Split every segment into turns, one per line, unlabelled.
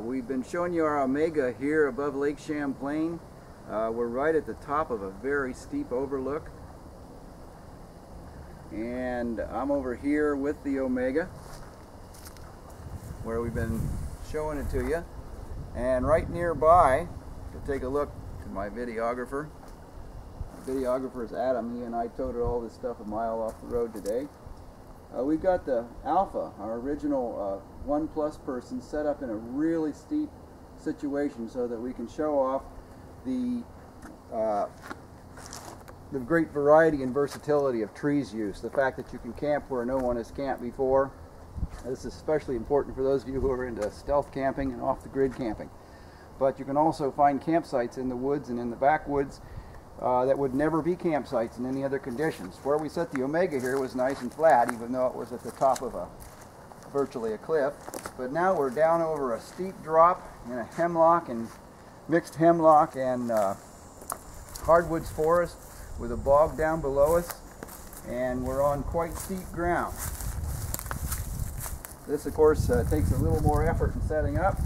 we've been showing you our Omega here above Lake Champlain. We're right at the top of a very steep overlook. And I'm over here with the Omega, where we've been showing it to you. And right nearby, to take a look to my videographer. My videographer is Adam. He and I toted all this stuff a mile off the road today. We've got the Aelph, our original 1+ person, set up in a really steep situation so that we can show off the great variety and versatility of Treez use. The fact that you can camp where no one has camped before. This is especially important for those of you who are into stealth camping and off-the-grid camping. But you can also find campsites in the woods and in the backwoods that would never be campsites in any other conditions. Where we set the Omega here was nice and flat, even though it was at the top of virtually a cliff. But now we're down over a steep drop in a hemlock and mixed hemlock and hardwoods forest with a bog down below us, and we're on quite steep ground. This, of course, takes a little more effort in setting up,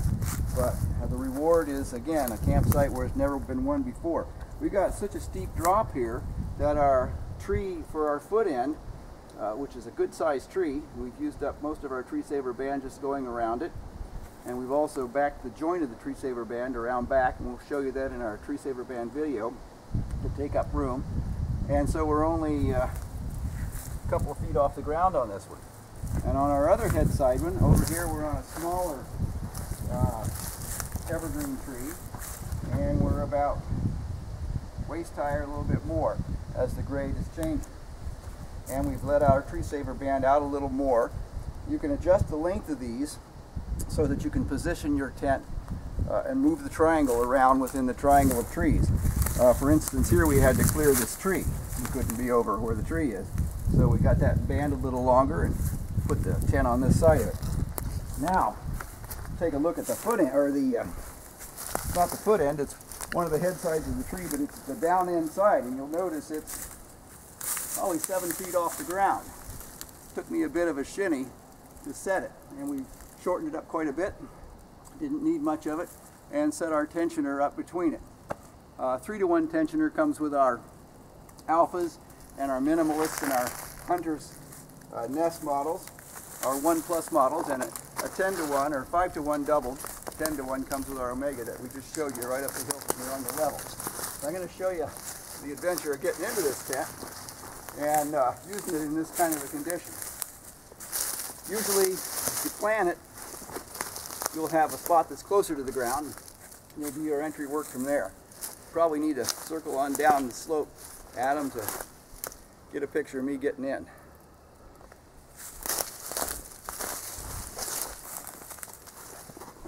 but the reward is, again, a campsite where it's never been one before. We got such a steep drop here that our tree for our foot end, which is a good sized tree, we've used up most of our tree saver band just going around it, and we've also backed the joint of the tree saver band around back, and we'll show you that in our tree saver band video to take up room. And so we're only a couple of feet off the ground on this one. And on our other head side one, over here we're on a smaller evergreen tree, and we're about waist high or a little bit more as the grade is changing. And we've let our tree saver band out a little more. You can adjust the length of these so that you can position your tent and move the triangle around within the triangle of trees. For instance, here we had to clear this tree. We couldn't be over where the tree is. So we got that band a little longer and put the tent on this side of it. Now, take a look at the foot end, or it's not the foot end, it's one of the head sides of the tree, but it's the down end side, and you'll notice it's probably 7 feet off the ground. Took me a bit of a shinny to set it, and we shortened it up quite a bit. Didn't need much of it, and set our tensioner up between it. 3-to-1 tensioner comes with our Alphas and our Minimalists and our Hunters Nest models, our 1+ models, and a 10-to-1 or 5-to-1 doubled. 10-to-1 comes with our Omega that we just showed you right up the hill from here on the level. So I'm going to show you the adventure of getting into this tent and using it in this kind of a condition. Usually, if you plan it, you'll have a spot that's closer to the ground, and you'll do your entry work from there. Probably need to circle on down the slope, Adam, to get a picture of me getting in.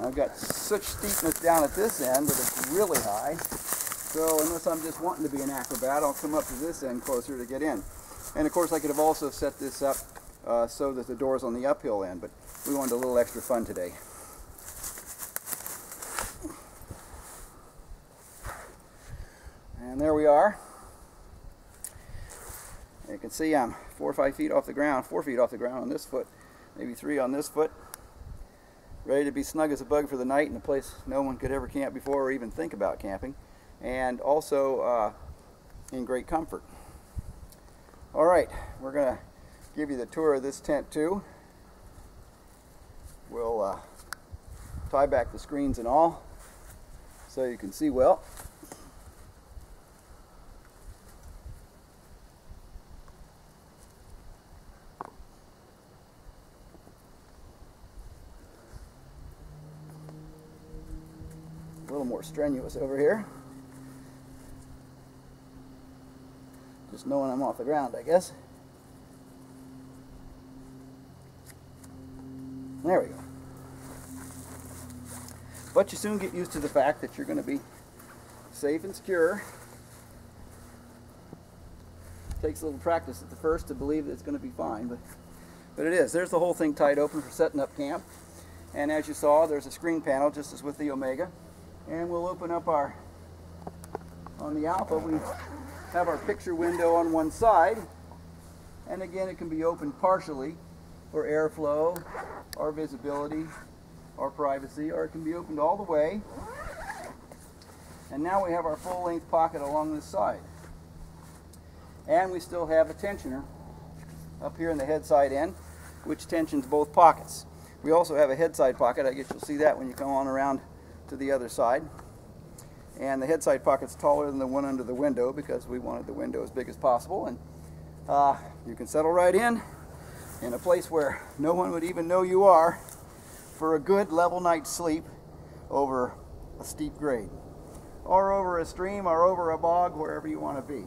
I've got such steepness down at this end that it's really high, so unless I'm just wanting to be an acrobat, I'll come up to this end closer to get in. And of course I could have also set this up so that the door's on the uphill end, but we wanted a little extra fun today. And there we are. You can see I'm 4 or 5 feet off the ground, 4 feet off the ground on this foot, maybe 3 on this foot. Ready to be snug as a bug for the night in a place no one could ever camp before or even think about camping. And also in great comfort. Alright, we're going to give you the tour of this tent too. We'll tie back the screens and all so you can see well. A little more strenuous over here. Just knowing I'm off the ground, I guess. There we go. But you soon get used to the fact that you're going to be safe and secure. It takes a little practice at the first to believe that it's going to be fine, but it is. There's the whole thing tied open for setting up camp. And as you saw, there's a screen panel just as with the Omega. And we'll open up on the Alpha, we have our picture window on one side, and again it can be opened partially for airflow or visibility or privacy, or it can be opened all the way. And now we have our full-length pocket along this side. And we still have a tensioner up here in the head side end, which tensions both pockets. We also have a head side pocket. I guess you'll see that when you come on around to the other side. And the head side pocket's taller than the one under the window because we wanted the window as big as possible. And you can settle right in a place where no one would even know you are for a good level night's sleep over a steep grade, or over a stream, or over a bog, wherever you want to be.